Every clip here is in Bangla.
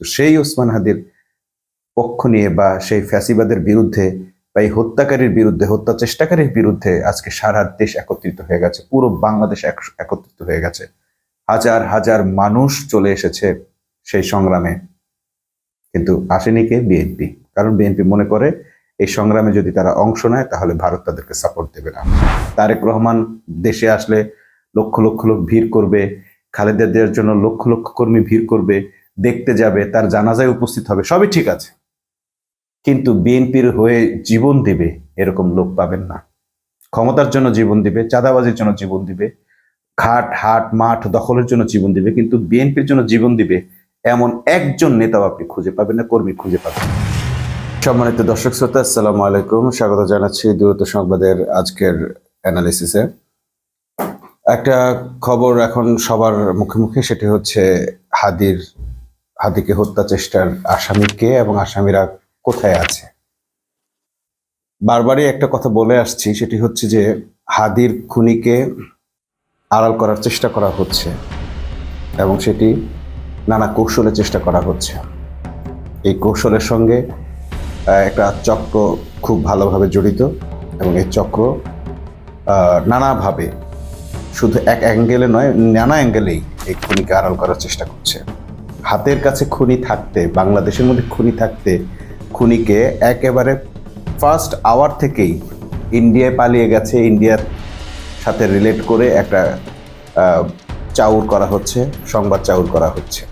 তো সেই ওসমান হাদির পক্ষ নিয়ে বা সেই ফ্যাসিবাদের বিরুদ্ধে বা এই হত্যাকারীর বিরুদ্ধে, হত্যা চেষ্টাকারীর বিরুদ্ধে আজকে সারা দেশ একত্রিত হয়ে গেছে, পুরো বাংলাদেশ একত্রিত হয়ে গেছে। হাজার হাজার মানুষ চলে এসেছে সেই সংগ্রামে, কিন্তু আসেনি কে? বিএনপি। কারণ বিএনপি মনে করে এই সংগ্রামে যদি তারা অংশ নেয় তাহলে ভারত তাদেরকে সাপোর্ট দেবে না। তারেক রহমান দেশে আসলে লক্ষ লক্ষ লোক ভিড় করবে, খালেদা জিয়ার জন্য লক্ষ লক্ষ কর্মী ভিড় করবে, দেখতে যাবে, তার জানাজায় উপস্থিত হবে, সবই ঠিক আছে, কিন্তু বিএনপির হয়ে জীবন দিবে এরকম লোক পাবেন না। ক্ষমতার জন্য জীবন দিবে, চাঁদাবাজির জন্য জীবন দিবে, ঘাট হাট মাঠ দখলের জন্য জীবন দিবে, কিন্তু বিএনপির জন্য জীবন দিবে এমন একজন নেতাও আপনি খুঁজে পাবেন না, কর্মী খুঁজে পাবেন। সম্মানিত দর্শক শ্রোতা, আসসালামু আলাইকুম, স্বাগত জানাচ্ছি দ্রুত সংবাদের আজকের অ্যানালিসিসে। একটা খবর এখন সবার মুখে মুখে, সেটি হচ্ছে হাদিকে হত্যা চেষ্টার আসামি কে এবং আসামিরা কোথায় আছে। বারবারই একটা কথা বলে আসছি, সেটি হচ্ছে যে হাদির খুনিকে আড়াল করার চেষ্টা করা হচ্ছে এবং সেটি নানা কৌশলে চেষ্টা করা হচ্ছে। এই কৌশলের সঙ্গে একটা চক্র খুব ভালোভাবে জড়িত এবং এই চক্র নানাভাবে, শুধু এক অ্যাঙ্গেলে নয়, নানা অ্যাঙ্গেলেই এই খুনিকে আড়াল করার চেষ্টা করছে। হাতের কাছে খুনি থাকতে, বাংলাদেশের মধ্যে খুনি থাকতে, খুনিকে একেবারে ফার্স্ট আওয়ার থেকেই ইন্ডিয়ায় পালিয়ে গেছে, ইন্ডিয়ার সাথে রিলেট করে একটা চাউর করা হচ্ছে, সংবাদ চাউর করা হচ্ছে।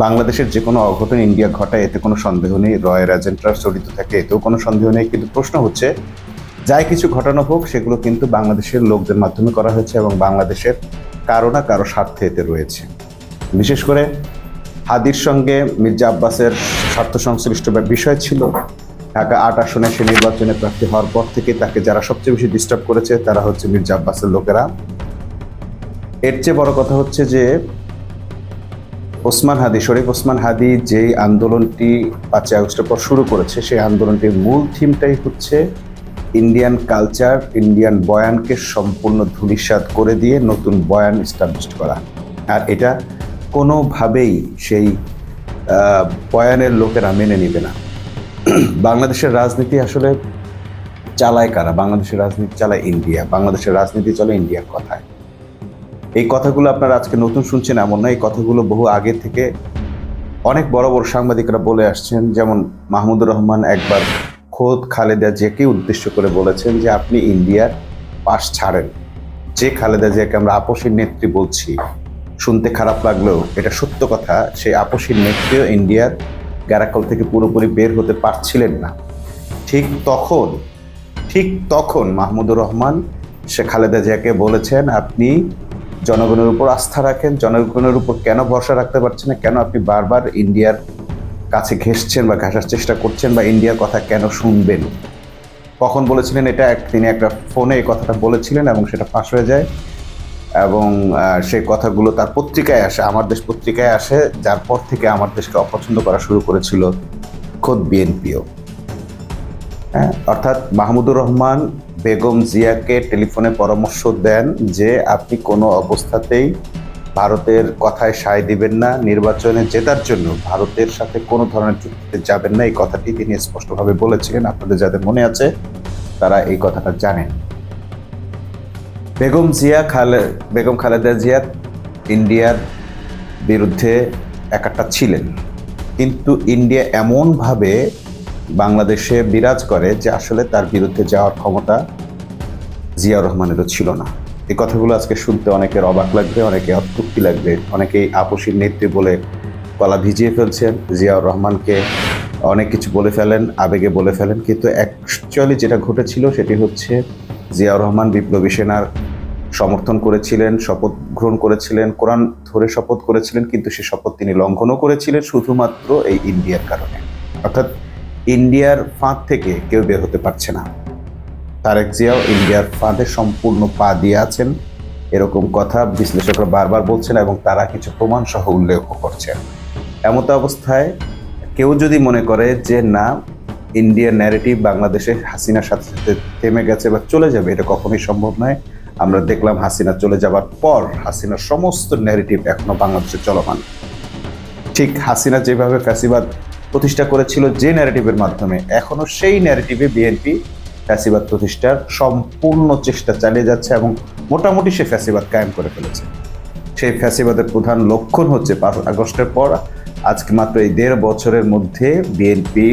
বাংলাদেশের যে কোনো অঘটন ইন্ডিয়া ঘটায়, এতে কোনো সন্দেহ নেই, রয়ের এজেন্টরা জড়িত থাকে, এতেও কোনো সন্দেহ নেই। কিন্তু প্রশ্ন হচ্ছে, যাই কিছু ঘটানো হোক সেগুলো কিন্তু বাংলাদেশের লোকদের মাধ্যমে করা হয়েছে এবং বাংলাদেশের কারো না কারো স্বার্থে এতে রয়েছে। বিশেষ করে হাদির সঙ্গে মির্জা আব্বাসের স্বার্থ সংশ্লিষ্ট বিষয় ছিল। ঢাকা ৮ আসনে সে নির্বাচনে প্রার্থী হওয়ার পর থেকে তাকে যারা সবচেয়ে বেশি ডিস্টার্ব করেছে তারা হচ্ছে মির্জা আব্বাসের লোকেরা। এর চেয়ে বড় কথা হচ্ছে যে শরীফ ওসমান হাদি যেই আন্দোলনটি ৫ই আগস্টের পর শুরু করেছে, সেই আন্দোলনটির মূল থিমটাই হচ্ছে ইন্ডিয়ান কালচার, ইন্ডিয়ান বয়ানকে সম্পূর্ণ ধূলিসাৎ করে দিয়ে নতুন বয়ান এস্টাবলিশ করা। আর এটা কোনোভাবেই সেই বয়ানের লোকেরা মেনে নিবে না। বাংলাদেশের রাজনীতি আসলে চালায় কারা? বাংলাদেশের রাজনীতি চালায় ইন্ডিয়া, বাংলাদেশের রাজনীতি চলে ইন্ডিয়ার কথায়। এই কথাগুলো আপনারা আজকে নতুন শুনছেন এমন না, এই কথাগুলো বহু আগে থেকে অনেক বড় বড় সাংবাদিকরা বলে আসছেন। যেমন মাহমুদুর রহমান একবার খোদ খালেদা জিয়াকে উদ্দেশ্য করে বলেছেন যে আপনি ইন্ডিয়ার পাশ ছাড়েন। যে খালেদা জিয়াকে আমরা আপসীর নেত্রী বলছি, শুনতে খারাপ লাগলেও এটা সত্য কথা, সেই আপসীর নেত্রীও ইন্ডিয়ার গ্যারাকল থেকে পুরোপুরি বের হতে পারছিলেন না। ঠিক তখন মাহমুদুর রহমান সে খালেদা জিয়াকে বলেছেন আপনি জনগণের উপর আস্থা রাখেন, জনগণের উপর কেন ভরসা রাখতে পারছেন না, কেন আপনি বারবার ইন্ডিয়ার কাছে ঘেঁষছেন বা ঘাসার চেষ্টা করছেন, বা ইন্ডিয়ার কথা কেন শুনবেন। কখন বলেছিলেন এটা? তিনি একটা ফোনে এই কথাটা বলেছিলেন এবং সেটা ফাঁস হয়ে যায় এবং সেই কথাগুলো তার পত্রিকায় আসে, আমার দেশ পত্রিকায় আসে, যার পর থেকে আমার দেশকে অপছন্দ করা শুরু করেছিল খোদ বিএনপিও। অর্থাৎ মাহমুদুর রহমান বেগম জিয়াকে টেলিফোনে পরামর্শ দেন যে আপনি কোনো অবস্থাতেই ভারতের কথায় সায় দিবেন না, নির্বাচনে জেতার জন্য ভারতের সাথে কোনো ধরনের চুক্তিতে যাবেন না। এই কথাটি তিনি স্পষ্টভাবে বলেছিলেন, আপনাদের যাদের মনে আছে তারা এই কথাটা জানেন। বেগম খালেদা জিয়া ইন্ডিয়ার বিরুদ্ধে একাট্টা ছিলেন, কিন্তু ইন্ডিয়া এমনভাবে বাংলাদেশে বিরাজ করে যে আসলে তার বিরুদ্ধে যাওয়ার ক্ষমতা জিয়াউর রহমানেরও ছিল না। এই কথাগুলো আজকে শুনতে অনেকের অবাক লাগবে, অনেকে অত্যুক্তি লাগবে, অনেকেই আপসীর নেত্রী বলে গলা ভিজিয়ে ফেলছেন, জিয়াউর রহমানকে অনেক কিছু বলে ফেলেন, আবেগে বলে ফেলেন, কিন্তু অ্যাকচুয়ালি যেটা ঘটেছিল সেটি হচ্ছে জিয়াউর রহমান বিপ্লবী সেনার সমর্থন করেছিলেন, শপথ গ্রহণ করেছিলেন, কোরআন ধরে শপথ করেছিলেন, কিন্তু সে শপথ তিনি লঙ্ঘনও করেছিলেন শুধুমাত্র এই ইন্ডিয়ার কারণে। অর্থাৎ ইন্ডিয়ার ফাঁদ থেকে কেউ বের হতে পারছে না। তারেক জিয়াও ইন্ডিয়ার ফাঁদে সম্পূর্ণ পা দিয়ে আছেন, এরকম কথা বিশ্লেষকরা বারবার বলছেন এবং তারা কিছু প্রমাণ সহ উল্লেখ করছেন। এমত অবস্থায় কেউ যদি মনে করে যে না, ইন্ডিয়ার ন্যারেটিভ বাংলাদেশে হাসিনার সাথে সাথে থেমে গেছে বা চলে যাবে, এটা কখনোই সম্ভব নয়। আমরা দেখলাম হাসিনা চলে যাবার পর হাসিনার সমস্ত ন্যারেটিভ এখনো বাংলাদেশে চলমান। ঠিক হাসিনা যেভাবে ফ্যাসিবাদ প্রতিষ্ঠা করেছিল যে ন্যারেটিভের মাধ্যমে, এখনো সেই ন্যারেটিভে বিএনপি ফ্যাসিবাদ প্রতিষ্ঠার সম্পূর্ণ চেষ্টা চালিয়ে যাচ্ছে এবং মোটামুটি সে ফ্যাসিবাদ কায়েম করে ফেলেছে। সেই ফ্যাসিবাদের প্রধান লক্ষণ হচ্ছে 5 আগস্টের পর আজকে মাত্র এই 1.5 বছরের মধ্যে বিএনপি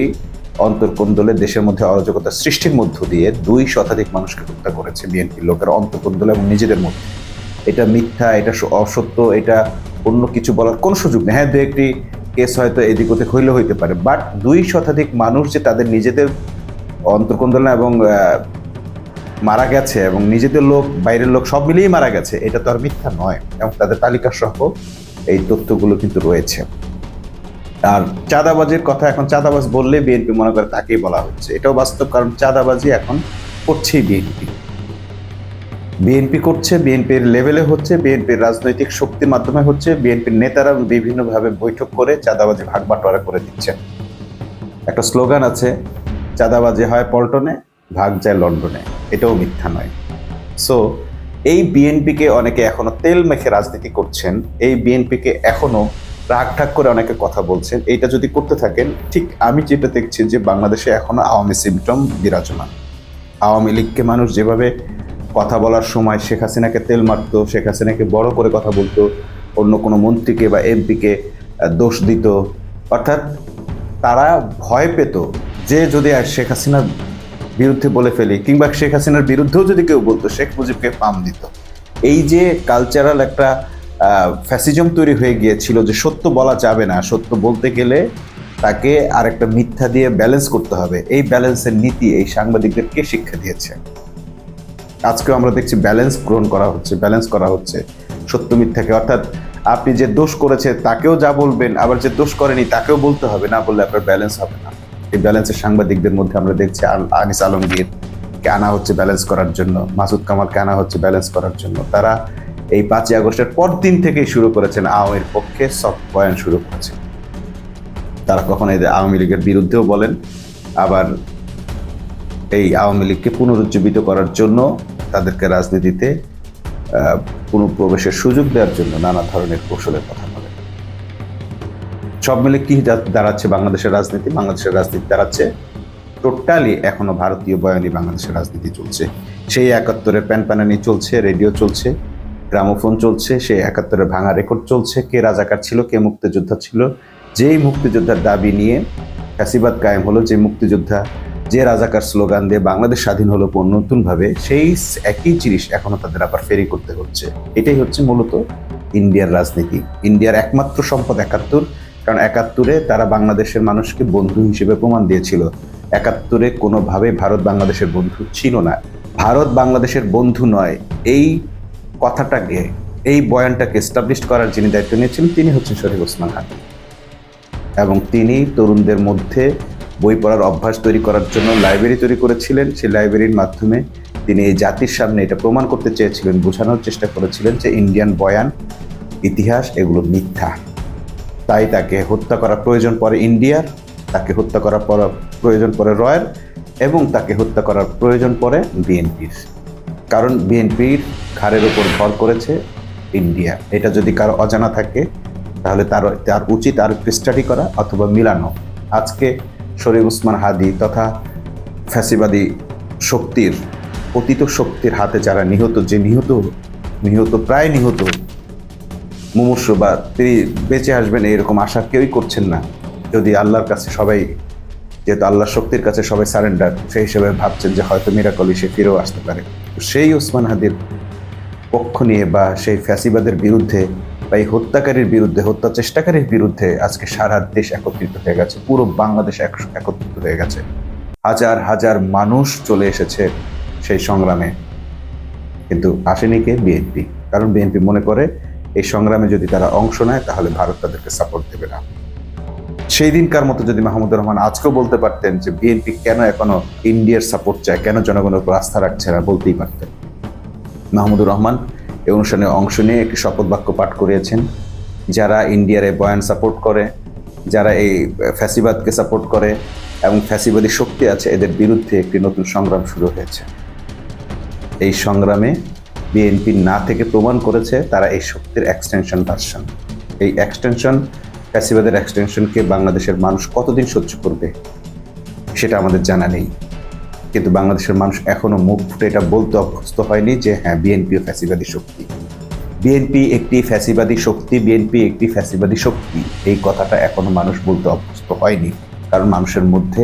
অন্তর্কোন্দলে দেশের মধ্যে অরাজকতা সৃষ্টির মধ্য দিয়ে 2 শতাধিক মানুষকে হত্যা করেছে বিএনপির লোকেরা অন্তর্কোন্দলে এবং নিজেদের মধ্যে। এটা মিথ্যা, এটা অসত্য, এটা অন্য কিছু বলার কোনো সুযোগ নেই। হ্যাঁ, 2-1টি কেস হয়তো এদিক ওদিক হইলে হইতে পারে, বাট 2 শতাধিক মানুষ যে তাদের নিজেদের অন্তর্কোন্দলে এবং মারা গেছে এবং নিজেদের লোক বাইরের লোক সব মিলিয়েই মারা গেছে, এটা তো আর মিথ্যা নয়। এবং তাদের তালিকা সহ এই তথ্যগুলো কিন্তু রয়েছে। আর চাঁদাবাজির কথা, এখন চাঁদাবাজ বললে বিএনপি মনে করে তাকেই বলা হচ্ছে, এটাও বাস্তব। কারণ চাঁদাবাজি এখন করছেই বিএনপি করছে, বিএনপির লেভেলে হচ্ছে, বিএনপির রাজনৈতিক শক্তির মাধ্যমে হচ্ছে। বিএনপির নেতারা বিভিন্নভাবে বৈঠক করে চাঁদাবাজি ভাগ বাটোয়ারা করে দিচ্ছেন। একটা স্লোগান আছে, চাঁদাবাজি হয় পল্টনে, ভাগ যায় লন্ডনে। এটাও মিথ্যা নয়। সো এই বিএনপিকে অনেকে এখনো তেল মেখে রাজনীতি করছেন, এই বিএনপিকে এখনো রাগ ঢাক করে অনেকে কথা বলছেন। এইটা যদি করতে থাকেন, ঠিক আমি যেটা দেখছি যে বাংলাদেশে এখনো আওয়ামী সিমটম বিরাজমান। আওয়ামী লীগকে মানুষ যেভাবে কথা বলার সময় শেখ হাসিনাকে তেল মারতো, শেখ হাসিনাকে বড় করে কথা বলতো, অন্য কোনো মন্ত্রীকে বা এমপিকে দোষ দিত, অর্থাৎ তারা ভয় পেত যে যদি শেখ হাসিনার বিরুদ্ধে বলে ফেলি, কিংবা শেখ হাসিনার বিরুদ্ধেও যদি কেউ বলতো, শেখ মুজিবকে পাম দিত। এই যে কালচারাল একটা ফ্যাসিজম তৈরি হয়ে গিয়েছিল যে সত্য বলা যাবে না, সত্য বলতে গেলে তাকে আরেকটা মিথ্যা দিয়ে ব্যালেন্স করতে হবে। এই ব্যালেন্সের নীতি এই সাংবাদিকদেরকে শিক্ষা দিয়েছে। আজকেও আমরা দেখছি ব্যালেন্স গ্রহণ করা হচ্ছে, ব্যালেন্স করা হচ্ছে সত্য মিথ্যাকে। অর্থাৎ আপনি যে দোষ করেছে তাকেও যা বলবেন, আবার যে দোষ করেনি তাকেও বলতে হবে, না বললে আপনার ব্যালেন্স হবে না। এই ব্যালেন্সের সাংবাদিকদের মধ্যে আমরা দেখছি আনিস আলমগীরকে আনা হচ্ছে ব্যালেন্স করার জন্য, মাসুদ কামালকে আনা হচ্ছে ব্যালেন্স করার জন্য। তারা এই 5 আগস্টের পর দিন থেকেই শুরু করেছেন আওয়ামীর পক্ষে সফট বয়ান শুরু করেছেন। তারা কখনো এই আওয়ামী লীগের বিরুদ্ধেও বলেন, আবার এই আওয়ামী লীগকে পুনরুজ্জীবিত করার জন্য, তাদেরকে রাজনীতিতে পুনঃপ্রবেশের সুযোগ দেওয়ার জন্য নানা ধরনের কৌশলের কথা বলেন। সব মিলে কি দাঁড়াচ্ছে বাংলাদেশের রাজনীতি? বাংলাদেশের রাজনীতি দাঁড়াচ্ছে টোটালি এখনো ভারতীয় বয়ানি বাংলাদেশের রাজনীতি চলছে। সেই 71-এর প্যানপ্যানানি চলছে, রেডিও চলছে, গ্রামোফোন চলছে, সেই 71-এর ভাঙা রেকর্ড চলছে। কে রাজাকার ছিল, কে মুক্তিযোদ্ধা ছিল, যেই মুক্তিযোদ্ধার দাবি নিয়ে ফ্যাসিবাদ কায়েম হলো, যে মুক্তিযোদ্ধা যে রাজাকার স্লোগান দিয়ে বাংলাদেশ স্বাধীন হলো নতুনভাবে, সেই একই জিনিস এখনো তাদের আবার ফেরি করতে হচ্ছে। এটাই হচ্ছে মূলত ইন্ডিয়ার রাজনীতি। ইন্ডিয়ার একমাত্র সম্পদ 71, কারণ 71-এ তারা বাংলাদেশের মানুষকে বন্ধু হিসেবে প্রমাণ দিয়েছিল। 71-এ কোনোভাবে ভারত বাংলাদেশের বন্ধু ছিল না। ভারত বাংলাদেশের বন্ধু নয়, এই কথাটাকে, এই বয়ানটাকে এস্টাবলিশ করার যিনি দায়িত্ব নিয়েছিলেন তিনি হচ্ছেন শরীফ ওসমান হাদি। এবং তিনি তরুণদের মধ্যে বই পড়ার অভ্যাস তৈরি করার জন্য লাইব্রেরি তৈরি করেছিলেন। সেই লাইব্রেরির মাধ্যমে তিনি এই জাতির সামনে এটা প্রমাণ করতে চেয়েছিলেন, বোঝানোর চেষ্টা করেছিলেন যে ইন্ডিয়ান বয়ান, ইতিহাস এগুলো মিথ্যা। তাই তাকে হত্যা করা প্রয়োজন পড়ে ইন্ডিয়ার, তাকে হত্যা করার প্রয়োজন পড়ে রয়ের, এবং তাকে হত্যা করার প্রয়োজন পড়ে বিএনপির। কারণ বিএনপির ঘাড়ের ওপর ভর করেছে ইন্ডিয়া। এটা যদি কারো অজানা থাকে তাহলে তার উচিত আর স্টাডি করা অথবা মিলানো। আজকে শরীফ ওসমান হাদি তথা ফ্যাসিবাদী শক্তির, পতিত শক্তির হাতে যারা নিহত, যে প্রায় নিহত মুমূর্ষু, বা তিনি বেঁচে আসবেন এরকম আশা কেউই করছেন না। যদি আল্লাহর কাছে সবাই, যেহেতু আল্লাহর শক্তির কাছে সবাই সারেন্ডার, সেই হিসেবে ভাবছেন যে হয়তো মিরাকলি সে ফিরেও আসতে পারে। সেই ওসমান হাদির পক্ষ নিয়ে বা সেই ফ্যাসিবাদের বিরুদ্ধে বা এই হত্যাকারীর বিরুদ্ধে, হত্যা চেষ্টাকারীর বিরুদ্ধে আজকে সারা দেশ একত্রিত হয়ে গেছে, পুরো বাংলাদেশ একত্রিত হয়ে গেছে। হাজার হাজার মানুষ চলে এসেছে সেই সংগ্রামে, কিন্তু আসেনি কে? বিএনপি। কারণ বিএনপি মনে করে এই সংগ্রামে যদি তারা অংশ নেয় তাহলে ভারত তাদেরকে সাপোর্ট দেবে না। সেই দিনকার মতো যদি মাহমুদুর রহমান আজকেও বলতে পারতেন যে বিএনপি কেন এখনো ইন্ডিয়ার সাপোর্ট চায়, কেন জনগণের উপর আস্থা রাখছে না, বলতেই পারতেন। মাহমুদুর রহমান এই অনুষ্ঠানে অংশ নিয়ে একটি শপথ বাক্য পাঠ করিয়েছেন। যারা ইন্ডিয়ার এই বয়ান সাপোর্ট করে, যারা এই ফ্যাসিবাদকে সাপোর্ট করে এবং ফ্যাসিবাদী শক্তি আছে, এদের বিরুদ্ধে একটি নতুন সংগ্রাম শুরু হয়েছে। এই সংগ্রামে বিএনপি না থেকে প্রমাণ করেছে তারা এই শক্তির এক্সটেনশন ভার্সন। এই এক্সটেনশন ফ্যাসিবাদের এক্সটেনশনকে বাংলাদেশের মানুষ কতদিন সহ্য করবে সেটা আমাদের জানা নেই, কিন্তু বাংলাদেশের মানুষ এখনো মুখ ফুটে এটা বলতে অভ্যস্ত হয়নি যে হ্যাঁ, বিএনপিও ফ্যাসিবাদী শক্তি, বিএনপি একটি ফ্যাসিবাদী শক্তি, বিএনপি একটি ফ্যাসিবাদী শক্তি। এই কথাটা এখনো মানুষ বলতে অভ্যস্ত হয়নি, কারণ মানুষের মধ্যে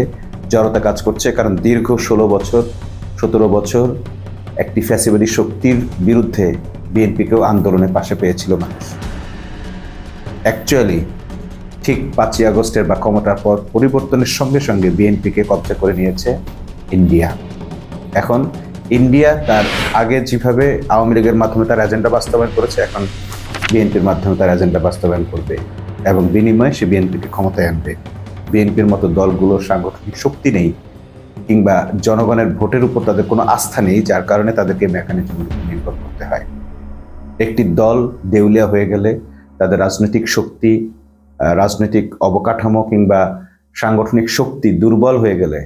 জড়তা কাজ করছে। কারণ দীর্ঘ 17 বছর একটি ফ্যাসিবাদী শক্তির বিরুদ্ধে বিএনপিকেও আন্দোলনের পাশে পেয়েছিল মানুষ। অ্যাকচুয়ালি ঠিক 5ই আগস্টের বা ক্ষমতার পর পরিবর্তনের সঙ্গে সঙ্গে বিএনপিকে কবজা করে নিয়েছে ইন্ডিয়া। এখন ইন্ডিয়া তার আগে যেভাবে আওয়ামী লীগের মাধ্যমে তার এজেন্ডা বাস্তবায়ন করেছে, এখন বিএনপির মাধ্যমে তার এজেন্ডা বাস্তবায়ন করবে এবং বিনিময়ে সে বিএনপিকে ক্ষমতায় আনবে। বিএনপির মতো দলগুলোর সাংগঠনিক শক্তি নেই কিংবা জনগণের ভোটের উপর তাদের কোনো আস্থা নেই, যার কারণে তাদেরকে মেকানিজমের উপর নির্ভর করতে হয়। একটি দল দেউলিয়া হয়ে গেলে, তাদের রাজনৈতিক শক্তি, রাজনৈতিক অবকাঠামো কিংবা সাংগঠনিক শক্তি দুর্বল হয়ে গেলে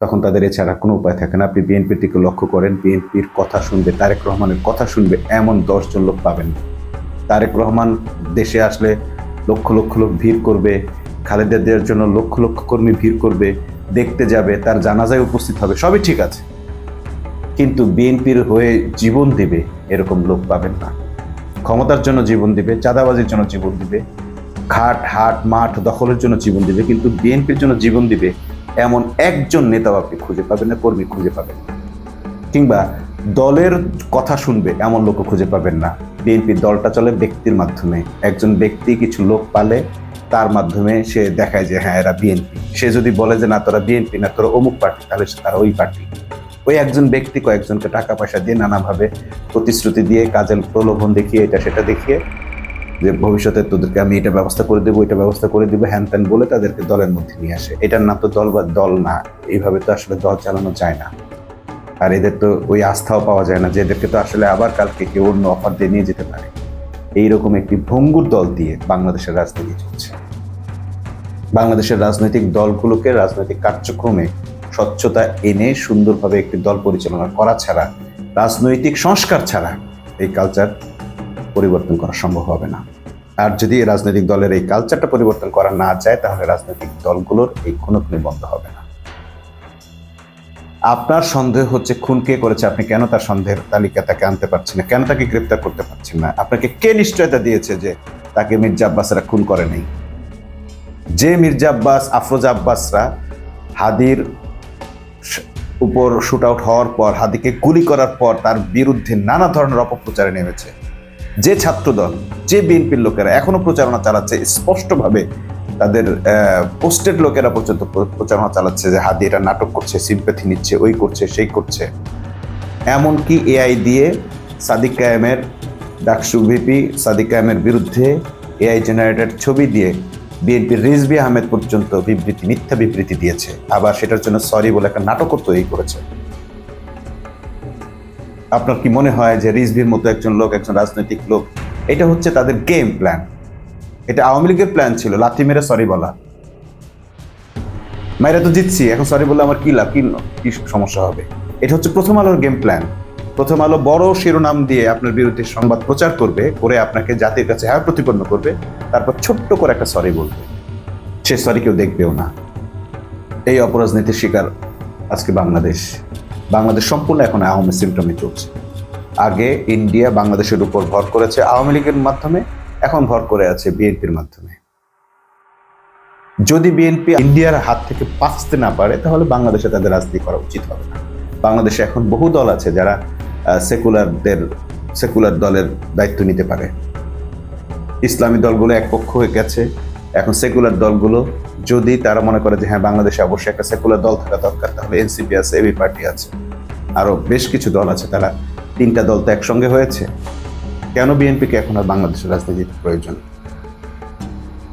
তখন তাদের এছাড়া কোনো উপায় থাকে না। আপনি বিএনপির দিকে লক্ষ্য করেন, বিএনপির কথা শুনবে, তারেক রহমানের কথা শুনবে এমন 10 জন লোক পাবেন। তারেক রহমান দেশে আসলে লক্ষ লক্ষ লোক ভিড় করবে, খালেদা জিয়ার জন্য লক্ষ লক্ষ কর্মী ভিড় করবে, দেখতে যাবে, তার জানাজায় উপস্থিত হবে, সবই ঠিক আছে, কিন্তু বিএনপির হয়ে জীবন দিবে এরকম লোক পাবেন না। ক্ষমতার জন্য জীবন দিবে, চাঁদাবাজির জন্য জীবন দিবে, ঘাট হাট মাঠ দখলের জন্য জীবন দিবে, কিন্তু বিএনপির জন্য জীবন দিবে এমন একজন নেতাও আপনি খুঁজে পাবেন না, কর্মী খুঁজে পাবেন না, কিংবা দলের কথা শুনবে এমন লোকও খুঁজে পাবেন না। বিএনপির দলটা চলে ব্যক্তির মাধ্যমে, একজন ব্যক্তি কিছু লোক পালে, তার মাধ্যমে সে দেখায় যে হ্যাঁ এরা বিএনপি। সে যদি বলে যে না তোরা বিএনপি না, তোরা অমুক পার্টি, তাহলে তারা ওই পার্টি। ওই একজন ব্যক্তি কয়েকজনকে টাকা পয়সা দিয়ে নানাভাবে প্রতিশ্রুতি দিয়ে, কাজের প্রলোভন দেখিয়ে, এটা সেটা দেখিয়ে যে ভবিষ্যতে তোদেরকে আমি এটা ব্যবস্থা করে দেবো, এটা ব্যবস্থা করে দেবো, হ্যান ত্যান বলে তাদেরকে দলের মধ্যে নিয়ে আসে। এটার নাম তো দল বা দল না, এইভাবে তো আসলে দল চালানো যায় না। আর এদের তো ওই আস্থাও পাওয়া যায় না যে এদেরকে তো আসলে আবার কালকে কেউ অন্য অফার দিয়ে নিয়ে যেতে পারে। এইরকম একটি ভঙ্গুর দল দিয়ে বাংলাদেশের রাজনীতি চলছে। বাংলাদেশের রাজনৈতিক দলগুলোকে রাজনৈতিক কার্যক্রমে স্বচ্ছতা এনে সুন্দরভাবে একটি দল পরিচালনা করা ছাড়া, রাজনৈতিক সংস্কার ছাড়া এই কালচার পরিবর্তন করা সম্ভব হবে না। আর যদি রাজনৈতিক দলের এই কালচারটা পরিবর্তন করা না যায়, তাহলে রাজনৈতিক দলগুলোর এই খুনোখুনি বন্ধ হবে না। আপনার সন্দেহ হচ্ছে খুন কে করেছে, আপনি কেন তার সন্দেহের তালিকা তাকে আনতে পারছেন না, কেন তাকে গ্রেপ্তার করতে পারছেন না? আপনাকে কে নিশ্চয়তা দিয়েছে যে তাকে মির্জা আব্বাসরা খুন করে নাই? যে মির্জা আব্বাস, আফরোজা আব্বাসরা হাদির উপর শুট আউট হওয়ার পর, হাদিকে গুলি করার পর তার বিরুদ্ধে নানা ধরনের অপপ্রচারে নেমেছে, যে ছাত্রদল, যে বিএনপির লোকেরা এখনো প্রচারণা চালাচ্ছে, স্পষ্টভাবে তাদের পোস্টেড লোকেরা পর্যন্ত প্রচারণা চালাচ্ছে যে হাদি এটা নাটক করছে, সিম্প্যাথি নিচ্ছে, ওই করছে, সেই করছে। এমনকি এআই দিয়ে সাদিক কায়েমের, ডাকসু ভিপি সাদিক কায়েমের বিরুদ্ধে এআই জেনারেটেড ছবি দিয়ে বিএনপির রিজভী আহমেদ পর্যন্ত মিথ্যা বিবৃতি দিয়েছে, আবার সেটার জন্য সরি বলে একটা নাটকও তৈরি করেছে। আপনার কি মনে হয় যে রিজভির মতো একজন লোক, একজন রাজনৈতিক লোক, এটা হচ্ছে তাদের গেম প্ল্যান? এটা আওয়ামী লীগের প্ল্যান ছিল লাথি মেরে সরি বলা, মাইরা তো জিতছি, এখন সরি বলে আমার কি লাভ, কি সমস্যা হবে? এটা হচ্ছে প্রথম আলোর গেম প্ল্যান। প্রথম আলো বড় শিরোনাম দিয়ে আপনার বিরুদ্ধে সংবাদ প্রচার করবে, করে আপনাকে জাতির কাছে হ্যাঁ প্রতিপন্ন করবে, তারপর ছোট্ট করে একটা সরি বলবে, সে সরি কেউ দেখবেও না। এই অপরাজনীতির শিকার আজকে বাংলাদেশ সম্পূর্ণ এখন আওয়ামী সিমটমে চলছে। আগে ইন্ডিয়া বাংলাদেশের উপর ভর করেছে আওয়ামী লীগের মাধ্যমে, এখন ভর করে আছে বিএনপির মাধ্যমে। যদি বিএনপি ইন্ডিয়ার হাত থেকে বাঁচতে না পারে, তাহলে বাংলাদেশে তাদের রাজনীতি করা উচিত হবে না। বাংলাদেশে এখন বহু দল আছে যারা সেকুলার দলের দায়িত্ব নিতে পারে। ইসলামী দলগুলো এক পক্ষ হয়ে গেছে, এখন সেকুলার দলগুলো যদি তারা মনে করে যে হ্যাঁ বাংলাদেশে অবশ্যই একটা সেকুলার দল থাকা দরকার, তাহলে এনসিপি আছে, এবি পার্টি আছে, আরো বেশ কিছু দল আছে, তারা 3টা দল তো একসঙ্গে হয়েছে। কেন বিএনপিকে এখন আর বাংলাদেশের রাজনীতির প্রয়োজন?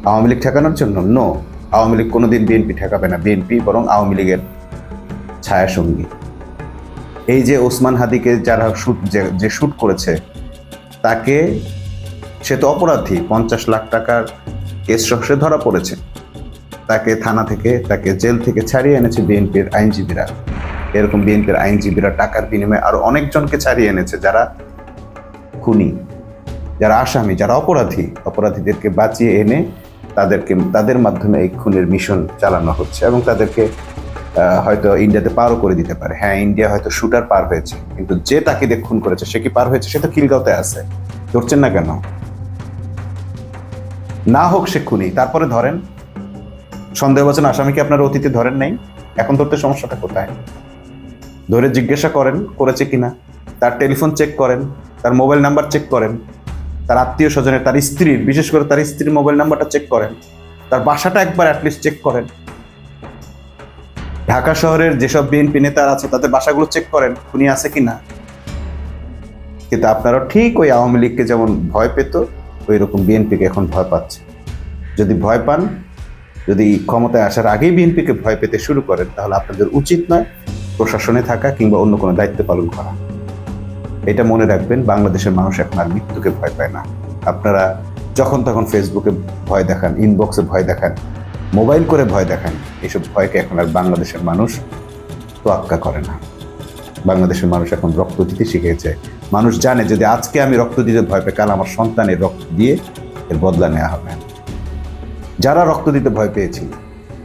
আওয়ামী লীগ ঠেকানোর জন্য? নো, আওয়ামী লীগ কোনোদিন বিএনপি ঠেকাবে না। বিএনপি বরং আওয়ামী লীগের ছায়া সঙ্গী। এই যে ওসমান হাদিকে যারা শুট করেছে, তাকে, সে তো অপরাধী, 50 লাখ টাকার কেস সে ধরা পড়েছে, তাকে থানা থেকে, তাকে জেল থেকে ছাড়িয়ে এনেছে বিএনপির আইনজীবীরা। এরকম বিএনপির আইনজীবীরা টাকার বিনিময়ে আরো অনেকজনকে ছাড়িয়ে এনেছে, যারা খুনি, যারা আসামি, যারা অপরাধীদেরকে বাঁচিয়ে এনে তাদের মাধ্যমে এই খুনের মিশন চালানো হচ্ছে এবং তাদেরকে হয়তো ইন্ডিয়াতে পারও করে দিতে পারে। হ্যাঁ, ইন্ডিয়া হয়তো শুটার পার হয়েছে, কিন্তু যে তাকে দিয়ে খুন করেছে সে কি পার হয়েছে? সে তো খিলগাঁওতে আছে। ধরছেন না কেন? না হোক সে খুনি, তারপরে ধরেন। সন্দেহভাজন আসামিকে আপনার অতীতে ধরেন নাই, এখন ধরতে সমস্যাটা কোথায়? ধরে জিজ্ঞাসা করেন করেছে কিনা, তার টেলিফোন চেক করেন, তার মোবাইল নাম্বার চেক করেন, তার আত্মীয় স্বজনের, তার স্ত্রীর, বিশেষ করে তার স্ত্রীর মোবাইল নাম্বারটা চেক করেন, তার বাসাটা একবার অ্যাটলিস্ট চেক করেন। ঢাকা শহরের যেসব বিএনপি নেতারা আছে তাদের বাসাগুলো চেক করেন খুনি আছে কিনা। কিন্তু আপনারা ঠিক ওই আওয়ামী লীগকে যেমন ভয় পেত, ওই রকম বিএনপিকে এখন ভয় পাচ্ছে। যদি ভয় পান, যদি ক্ষমতায় আসার আগেই বিএনপিকে ভয় পেতে শুরু করেন, তাহলে আপনাদের উচিত নয় প্রশাসনে থাকা কিংবা অন্য কোনো দায়িত্ব পালন করা। এটা মনে রাখবেন, বাংলাদেশের মানুষ এখন আর মৃত্যুকে ভয় পায় না। আপনারা যখন তখন ফেসবুকে ভয় দেখান, ইনবক্সে ভয় দেখান, মোবাইল করে ভয় দেখান, এইসব ভয়কে এখন আর বাংলাদেশের মানুষ তোয়াক্কা করে না। বাংলাদেশের মানুষ এখন রক্ত দিতে শিখেছে। মানুষ জানে যদি আজকে আমি রক্ত দিতে ভয় পাই, কাল আমার সন্তানের রক্ত দিয়ে এর বদলা নেওয়া হবে। যারা রক্ত দিতে ভয় পেয়েছিল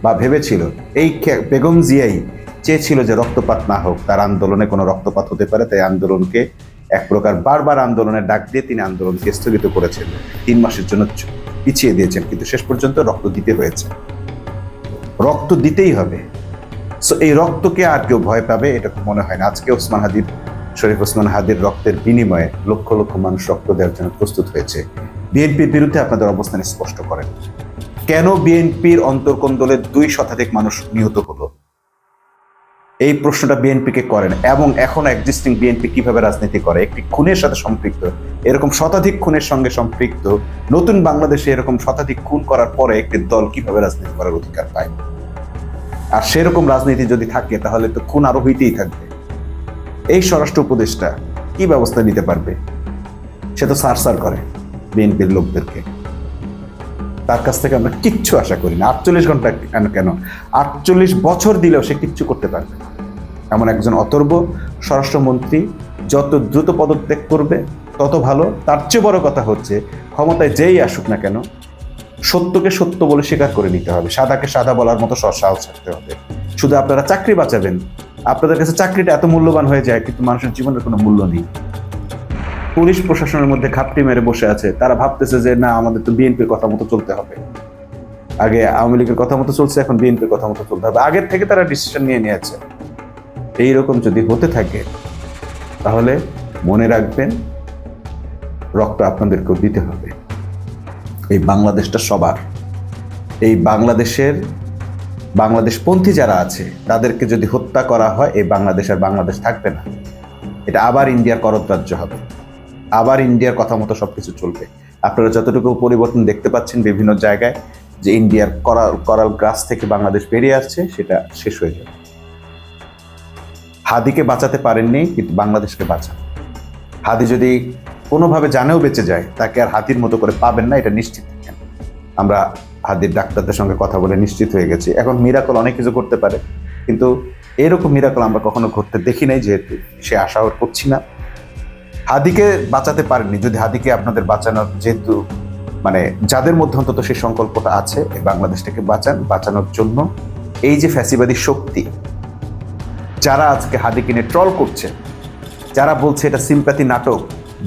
বা ভেবেছিল, এই বেগম জিয়াই চেয়েছিল যে রক্তপাত না হোক, তার আন্দোলনে কোনো রক্তপাত হতে পারে, তাই আন্দোলনকে এক প্রকার বারবার আন্দোলনের ডাক দিয়ে তিনি আন্দোলনকে স্থগিত করেছেন, 3 মাসের জন্য পিছিয়ে দিয়েছেন, কিন্তু শেষ পর্যন্ত রক্ত দিতে হয়েছে। রক্ত দিতেই হবে। সো এই রক্তকে আর কেউ ভয় পাবে এটা মনে হয় না। আজকে শরীফ ওসমান হাদির রক্তের বিনিময়ে লক্ষ লক্ষ মানুষ রক্ত দেওয়ার জন্য প্রস্তুত হয়েছে। বিএনপির বিরুদ্ধে আপনাদের অবস্থান স্পষ্ট করেন। কেন বিএনপির অন্তর্কন্দলে 2 শতাধিক মানুষ নিহত হলো? এই প্রশ্নটা বিএনপিকে করেন। এবং এখন এক্সিস্টিং বিএনপি কিভাবে রাজনীতি করে? একটি খুনের সাথে সম্পৃক্ত, এরকম শতাধিক খুনের সঙ্গে সম্পৃক্ত নতুন বাংলাদেশে এরকম শতাধিক খুন করার পরে একটি দল কিভাবে রাজনীতি করার অধিকার পায়? আর সেরকম রাজনীতি যদি থাকে তাহলে তো খুন আরো হইতেই থাকবে। এই স্বরাষ্ট্র উপদেষ্টা কি ব্যবস্থা নিতে পারবে? সে তো সারসার করে বিএনপির লোকদেরকে। তার কাছ থেকে আমরা কিচ্ছু আশা করি না। 48 ঘন্টা কেন, 48 বছর দিলেও সে কিচ্ছু করতে পারবে না। এমন একজন অথর্ব স্বরাষ্ট্রমন্ত্রী যত দ্রুত পদত্যাগ করবে তত ভালো। তার চেয়ে বড় কথা হচ্ছে, ক্ষমতায় যেই আসুক না কেন, সত্যকে সত্য বলে স্বীকার করে নিতে হবে, সাদাকে সাদা বলার মতো সাহস থাকতে হবে। শুধু আপনারা চাকরি বাঁচাবেন, আপনাদের কাছে চাকরিটা এত মূল্যবান হয়ে যায়, কিন্তু মানুষের জীবনের কোনো মূল্য নেই। পুলিশ প্রশাসনের মধ্যে ঘাপটি মেরে বসে আছে, তারা ভাবতেছে যে না, আমাদের তো বিএনপির কথা মতো চলতে হবে। আগে আওয়ামী লীগের কথা মতো চলছে, এখন বিএনপির কথা মতো চলতে হবে। আগের থেকে তারা ডিসিশন নিয়ে নিয়েছে। এইরকম যদি হতে থাকে তাহলে মনে রাখবেন, রক্ত আপনাদেরকেও দিতে হবে। এই বাংলাদেশটা সবার। এই বাংলাদেশপন্থী যারা আছে তাদেরকে যদি হত্যা করা হয়, এই বাংলাদেশ আর বাংলাদেশ থাকবে না। এটা আবার ইন্ডিয়ার করতরাজ্য হবে, আবার ইন্ডিয়ার কথা মতো সবকিছু চলবে। আপনারা যতটুকু পরিবর্তন দেখতে পাচ্ছেন বিভিন্ন জায়গায়, যে ইন্ডিয়ার করাল গ্রাস থেকে বাংলাদেশ বেরিয়ে আসছে, সেটা শেষ হয়ে যাবে। হাদিকে বাঁচাতে পারেননি, কিন্তু বাংলাদেশকে বাঁচান। হাদি যদি কোনোভাবে জানেও বেঁচে যায়, তাকে আর হাতির মতো করে পাবেন না, এটা নিশ্চিত থাকেন। আমরা হাদির ডাক্তারদের সঙ্গে কথা বলে নিশ্চিত হয়ে গেছি। এখন মিরাকল অনেক কিছু করতে পারে, কিন্তু এরকম মিরাকল আমরা কখনো ঘটতে দেখি নাই, যেহেতু সে আশাও করছি না। হাদিকে বাঁচাতে পারেননি, যদি হাদিকে আপনাদের বাঁচানোর, যেহেতু মানে যাদের মধ্যে অন্তত সেই সংকল্পটা আছে, এই বাংলাদেশটাকে বাঁচানোর জন্য এই যে ফ্যাসিবাদী শক্তি যারা আজকে হাদিকে নিয়ে ট্রল করছে, যারা বলছে এটা সিম্প্যাথি নাটক,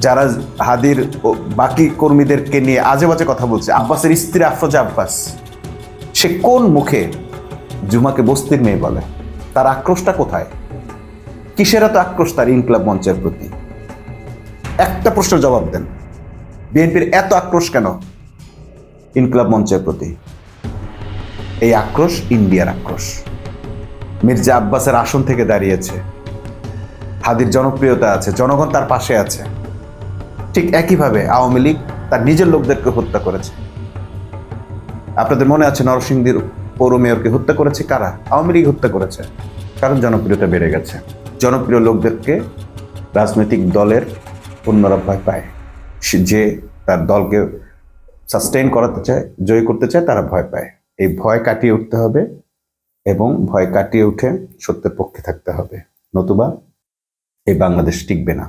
যারা হাদির বাকি কর্মীদেরকে নিয়ে আজে বাজে কথা বলছে, আব্বাসের স্ত্রী আফরোজা আব্বাস, সে কোন মুখে জুমাকে বস্তির মেয়ে বলে? তার আক্রোশটা কোথায়? কিসের এত আক্রোশ তার ইনকিলাব মঞ্চের প্রতি? একটা প্রশ্নের জবাব দেন। বিএনপির এত আক্রোশ কেন ইনকিলাব মঞ্চের প্রতি? এই আক্রোশ ইন্ডিয়ার আক্রোশ। মির্জা আব্বাসের আসন থেকে দাঁড়িয়েছে, হাদির জনপ্রিয়তা আছে, জনগণ তার পাশে আছে। ঠিক একইভাবে আওয়ামী লীগ তার নিজের লোকদেরকে হত্যা করেছে। আপনাদের মনে আছে নরসিংদীর পৌর মেয়রকে হত্যা করেছে কারা? আওয়ামী লীগ হত্যা করেছে, কারণ জনপ্রিয়তা বেড়ে গেছে। জনপ্রিয় লোকদেরকে রাজনৈতিক দলের অন্যরা ভয় পায়। যে তার দলকে সাস্টেইন করাতে চায়, জয় করতে চায়, তারা ভয় পায়। এই ভয় কাটিয়ে উঠতে হবে এবং ভয় কাটিয়ে উঠে সত্যের পক্ষে থাকতে হবে, নতুবা এই বাংলাদেশ টিকবে না।